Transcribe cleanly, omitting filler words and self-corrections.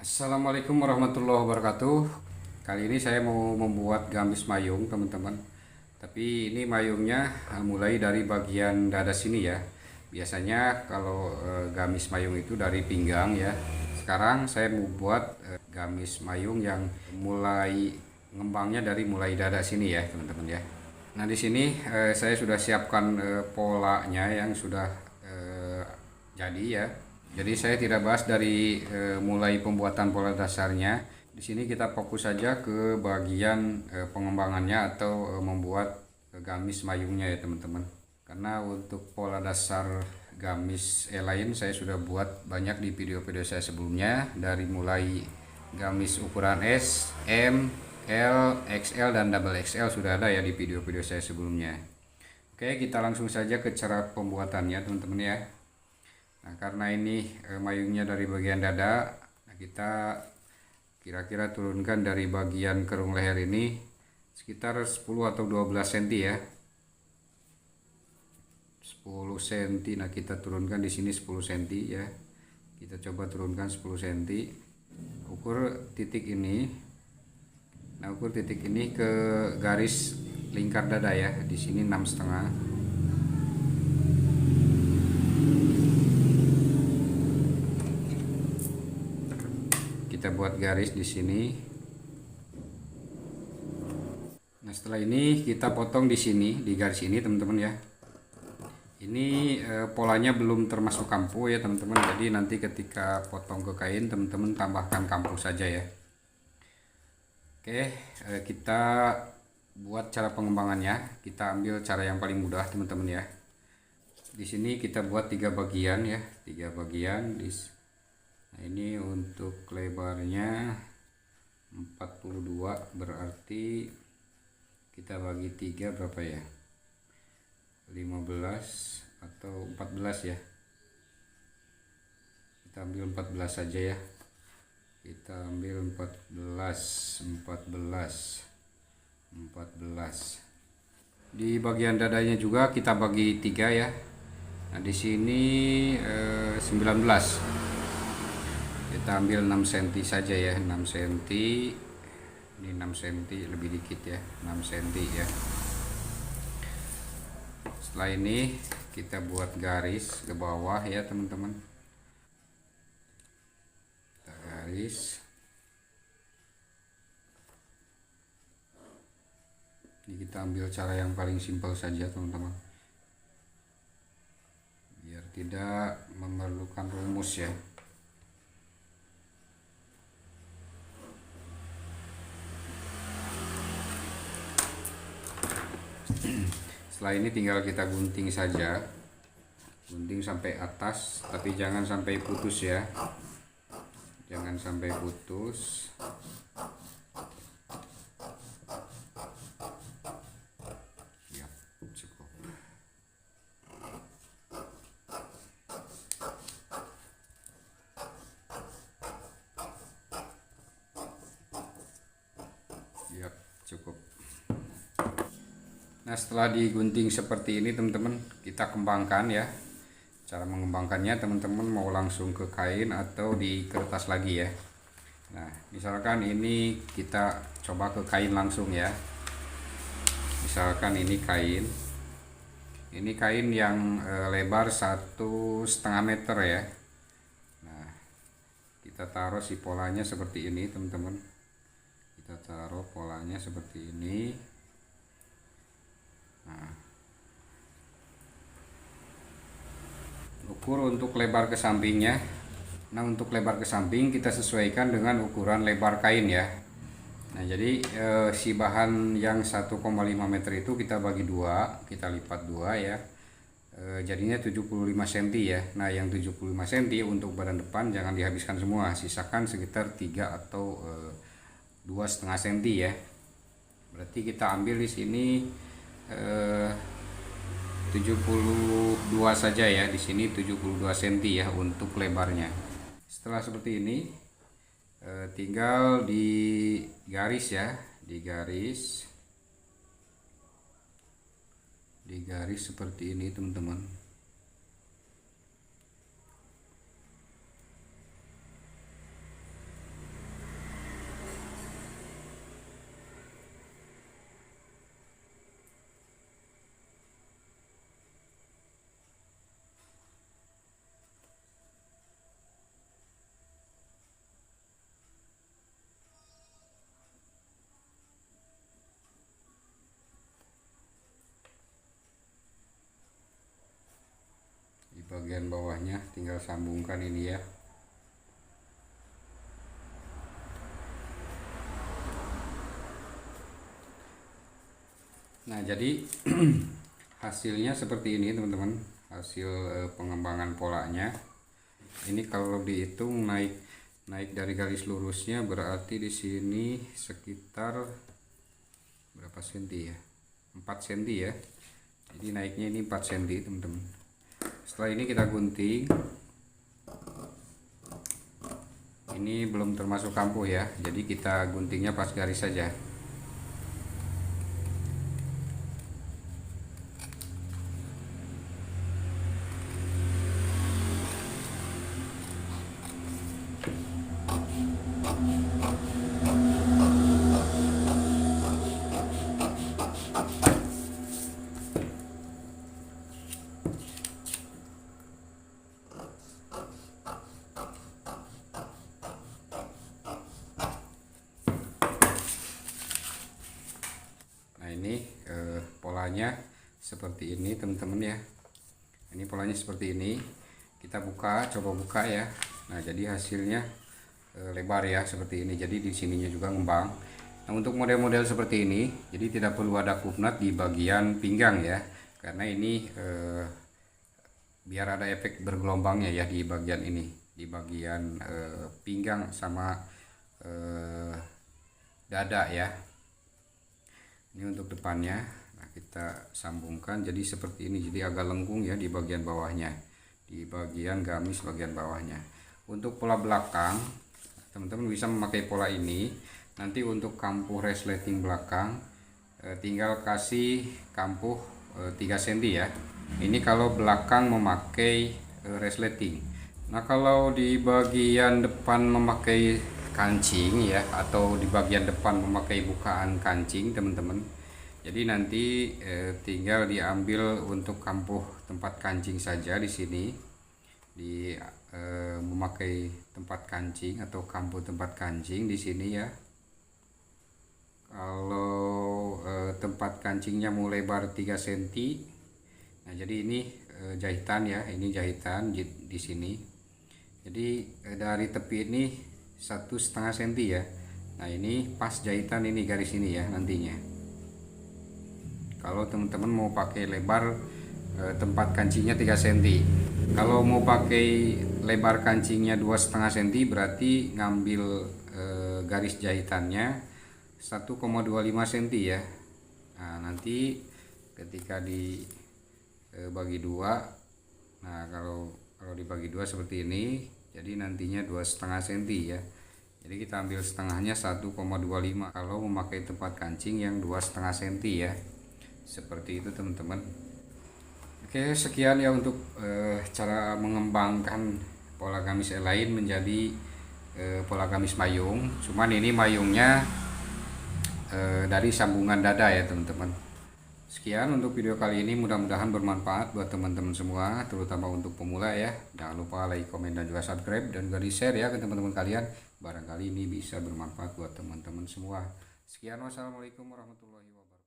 Assalamualaikum warahmatullahi wabarakatuh. Kali ini saya mau membuat gamis mayung, teman-teman. Tapi ini mayungnya mulai dari bagian dada sini ya. Biasanya kalau gamis mayung itu dari pinggang ya. Sekarang saya mau buat gamis mayung yang mulai ngembangnya dari mulai dada sini ya, teman-teman ya. Nah, di sini saya sudah siapkan polanya yang sudah jadi ya. Jadi saya tidak bahas dari mulai pembuatan pola dasarnya. Di sini kita fokus saja ke bagian pengembangannya atau membuat gamis mayungnya ya, teman-teman. Karena untuk pola dasar gamis lain saya sudah buat banyak di video-video saya sebelumnya, dari mulai gamis ukuran S, M, L, XL dan double XL sudah ada ya di video-video saya sebelumnya. Oke, kita langsung saja ke cara pembuatannya, teman-teman ya. Nah, karena ini mayungnya dari bagian dada, nah kita kira-kira turunkan dari bagian kerung leher ini sekitar 10 atau 12 cm ya. 10 cm. Nah, kita turunkan di sini 10 cm ya. Kita coba turunkan 10 cm. Ukur titik ini. Nah, ukur titik ini ke garis lingkar dada ya. Di sini 6,5. Kita buat garis di sini. Nah, setelah ini kita potong di sini, di garis ini, teman-teman ya. Ini polanya belum termasuk kampu ya, teman-teman. Jadi nanti ketika potong ke kain, teman-teman tambahkan kampu saja ya. Oke, kita buat cara pengembangannya. Kita ambil cara yang paling mudah, teman-teman ya. Di sini kita buat 3 bagian ya, 3 bagian. Nah, ini untuk lebarnya 42, berarti kita bagi 3 berapa ya? 15 atau 14 ya. Kita ambil 14 saja ya. Kita ambil 14. Di bagian dadanya juga kita bagi 3 ya. Nah, di sini 19. Kita ambil 6 cm saja ya, 6 cm. Ini 6 cm, lebih dikit ya, 6 cm ya. Setelah ini kita buat garis ke bawah ya, teman-teman. Kita garis. Ini kita ambil cara yang paling simpel saja, teman-teman. Biar tidak memerlukan rumus ya. Setelah ini tinggal kita gunting saja, gunting sampai atas, tapi jangan sampai putus ya, jangan sampai putus. Ya, cukup. Ya, cukup. Nah, setelah digunting seperti ini, teman-teman, kita kembangkan ya. Cara mengembangkannya, teman-teman mau langsung ke kain atau di kertas lagi ya. Nah, misalkan ini kita coba ke kain langsung ya. Misalkan ini kain. Ini kain yang lebar 1,5 meter ya. Nah, kita taruh si polanya seperti ini, teman-teman. Kita taruh polanya seperti ini. Nah, ukur untuk lebar ke sampingnya. Nah, untuk lebar ke samping kita sesuaikan dengan ukuran lebar kain ya. Nah, jadi si bahan yang 1,5 meter itu kita bagi 2, kita lipat 2 ya. Jadinya 75 cm ya. Nah, yang 75 cm untuk badan depan jangan dihabiskan semua, sisakan sekitar 3 atau 2,5 cm ya. Berarti kita ambil di sini 72 saja ya. Di sini 72 cm ya untuk lebarnya. Setelah seperti ini tinggal di garis ya, di garis seperti ini, teman-teman. bagian bawahnya, tinggal sambungkan ini ya. Nah, jadi hasilnya seperti ini teman-teman, hasil pengembangan polanya. Ini kalau dihitung naik dari garis lurusnya berarti di sini sekitar berapa senti ya? 4 cm ya. Jadi naiknya ini 4 cm teman-teman. Setelah ini kita gunting. Ini belum termasuk kampuh ya, jadi kita guntingnya pas garis saja. Ini polanya seperti ini teman-teman ya. Ini polanya seperti ini. Kita coba buka ya. Nah, jadi hasilnya lebar ya seperti ini. Jadi di sininya juga ngembang. Nah, untuk model-model seperti ini, jadi tidak perlu ada kupnat di bagian pinggang ya, karena ini biar ada efek bergelombangnya ya di bagian ini, di bagian pinggang sama dada ya. Ini untuk depannya. Nah, kita sambungkan jadi seperti ini, jadi agak lengkung ya di bagian bawahnya, di bagian gamis bagian bawahnya. Untuk pola belakang, teman-teman bisa memakai pola ini. Nanti untuk kampuh resleting belakang tinggal kasih kampuh 3 cm ya. Ini kalau belakang memakai resleting. Nah, kalau di bagian depan memakai kancing ya, atau di bagian depan memakai bukaan kancing teman-teman, jadi nanti tinggal diambil untuk kampuh tempat kancing saja di sini, memakai tempat kancing atau kampuh tempat kancing di sini ya. Kalau tempat kancingnya mau lebar 3 cm, nah jadi ini jahitan ya, ini jahitan di sini. Jadi dari tepi ini 1,5 cm ya. Nah, ini pas jahitan ini garis ini ya nantinya. Kalau teman-teman mau pakai lebar tempat kancingnya 3 cm. Kalau mau pakai lebar kancingnya 2,5 cm berarti ngambil garis jahitannya 1,25 cm ya. Nah, nanti ketika dibagi dua, nah kalau dibagi dua seperti ini, jadi nantinya 2,5 cm ya. Jadi kita ambil setengahnya 1,25 kalau memakai tempat kancing yang 2,5 cm ya. Seperti itu teman-teman. Oke, sekian ya untuk cara mengembangkan pola gamis lain menjadi pola gamis mayung. Cuman ini mayungnya dari sambungan dada ya teman-teman. Sekian untuk video kali ini, mudah-mudahan bermanfaat buat teman-teman semua, terutama untuk pemula ya. Jangan lupa like, komen, dan juga subscribe, dan juga di share ya ke teman-teman kalian. Barangkali ini bisa bermanfaat buat teman-teman semua. Sekian, wassalamualaikum warahmatullahi wabarakatuh.